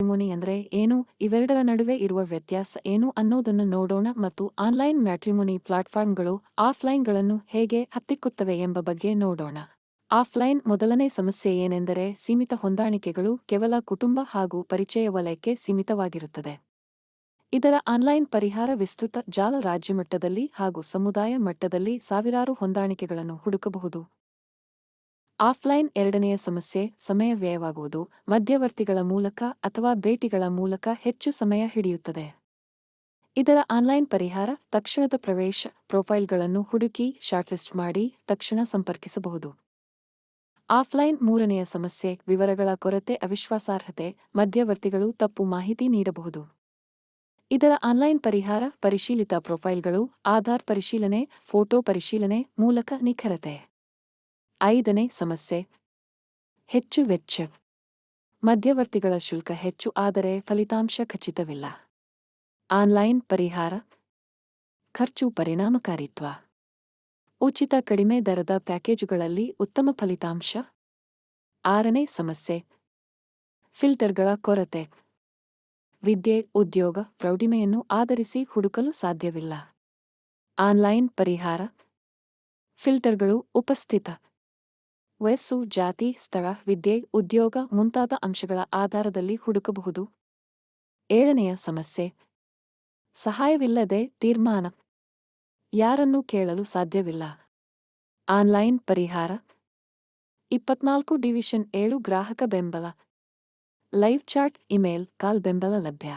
Matrimony ಅಂದ್ರೆ ಏನು, ಇವೆರಡರ ನಡುವೆ ಇರುವ ವ್ಯತ್ಯಾಸ ಏನು ಅನ್ನೋದನ್ನು ನೋಡೋಣ ಮತ್ತು ಆನ್ಲೈನ್ ಮ್ಯಾಟ್ರಿಮೋನಿ ಪ್ಲಾಟ್ಫಾರ್ಮ್ಗಳು ಆಫ್ಲೈನ್ಗಳನ್ನು ಹೇಗೆ ಹತ್ತಿಕ್ಕುತ್ತವೆ ಎಂಬ ಬಗ್ಗೆ ನೋಡೋಣ. ಆಫ್ಲೈನ್ ಮೊದಲನೇ ಸಮಸ್ಯೆ ಏನೆಂದರೆ ಸೀಮಿತ ಹೊಂದಾಣಿಕೆಗಳು ಕೇವಲ ಕುಟುಂಬ ಹಾಗೂ ಪರಿಚಯ ವಲಯಕ್ಕೆ ಸೀಮಿತವಾಗಿರುತ್ತದೆ. ಇದರ ಆನ್ಲೈನ್ ಪರಿಹಾರ ವಿಸ್ತೃತ ಜಾಲ ರಾಜ್ಯ ಮಟ್ಟದಲ್ಲಿ ಹಾಗೂ ಸಮುದಾಯ ಮಟ್ಟದಲ್ಲಿ ಸಾವಿರಾರು ಹೊಂದಾಣಿಕೆಗಳನ್ನು ಹುಡುಕಬಹುದು. ಆಫ್ಲೈನ್ ಎರಡನೆಯ ಸಮಸ್ಯೆ ಸಮಯ ವ್ಯಯವಾಗುವುದು, ಮಧ್ಯವರ್ತಿಗಳ ಮೂಲಕ ಅಥವಾ ಭೇಟಿಗಳ ಮೂಲಕ ಹೆಚ್ಚು ಸಮಯ ಹಿಡಿಯುತ್ತದೆ. ಇದರ ಆನ್ಲೈನ್ ಪರಿಹಾರ ತಕ್ಷಣದ ಪ್ರವೇಶ ಪ್ರೊಫೈಲ್ಗಳನ್ನು ಹುಡುಕಿ ಶಾರ್ಟ್ಲಿಸ್ಟ್ ಮಾಡಿ ತಕ್ಷಣ ಸಂಪರ್ಕಿಸಬಹುದು. ಆಫ್ಲೈನ್ ಮೂರನೆಯ ಸಮಸ್ಯೆ ವಿವರಗಳ ಕೊರತೆ ಅವಿಶ್ವಾಸಾರ್ಹತೆ, ಮಧ್ಯವರ್ತಿಗಳು ತಪ್ಪು ಮಾಹಿತಿ ನೀಡಬಹುದು. ಇದರ ಆನ್ಲೈನ್ ಪರಿಹಾರ ಪರಿಶೀಲಿತ ಪ್ರೊಫೈಲ್ಗಳು, ಆಧಾರ್ ಪರಿಶೀಲನೆ, ಫೋಟೋ ಪರಿಶೀಲನೆ ಮೂಲಕ ನಿಖರತೆ. ಐದನೇ ಸಮಸ್ಯೆ ಹೆಚ್ಚು ವೆಚ್ಚ. ಮಧ್ಯವರ್ತಿಗಳ ಶುಲ್ಕ ಹೆಚ್ಚು ಆದರೆ ಫಲಿತಾಂಶ ಖಚಿತವಿಲ್ಲ. ಆನ್ಲೈನ್ ಪರಿಹಾರ ಖರ್ಚು ಪರಿಣಾಮಕಾರಿತ್ವ. ಉಚಿತ ಕಡಿಮೆ ದರದ ಪ್ಯಾಕೇಜುಗಳಲ್ಲಿ ಉತ್ತಮ ಫಲಿತಾಂಶ. ಆರನೇ ಸಮಸ್ಯೆ ಫಿಲ್ಟರ್ಗಳ ಕೊರತೆ. ವಿದ್ಯೆ, ಉದ್ಯೋಗ, ಪ್ರೌಢಿಮೆಯನ್ನು ಆಧರಿಸಿ ಹುಡುಕಲು ಸಾಧ್ಯವಿಲ್ಲ. ಆನ್ಲೈನ್ ಪರಿಹಾರ ಫಿಲ್ಟರ್ಗಳು ಉಪಸ್ಥಿತ ವಯಸ್ಸು, ಜಾತಿ, ಸ್ಥಳ, ವಿದ್ಯೆ, ಉದ್ಯೋಗ ಮುಂತಾದ ಅಂಶಗಳ ಆಧಾರದಲ್ಲಿ ಹುಡುಕಬಹುದು. ಏಳನೆಯ ಸಮಸ್ಯೆ ಸಹಾಯವಿಲ್ಲದೆ ತೀರ್ಮಾನ. ಯಾರನ್ನೂ ಕೇಳಲು ಸಾಧ್ಯವಿಲ್ಲ. ಆನ್ಲೈನ್ ಪರಿಹಾರ 24/7 ಗ್ರಾಹಕ ಬೆಂಬಲ, ಲೈವ್ ಚಾಟ್, ಇಮೇಲ್, ಕಾಲ್ ಬೆಂಬಲ ಲಭ್ಯ.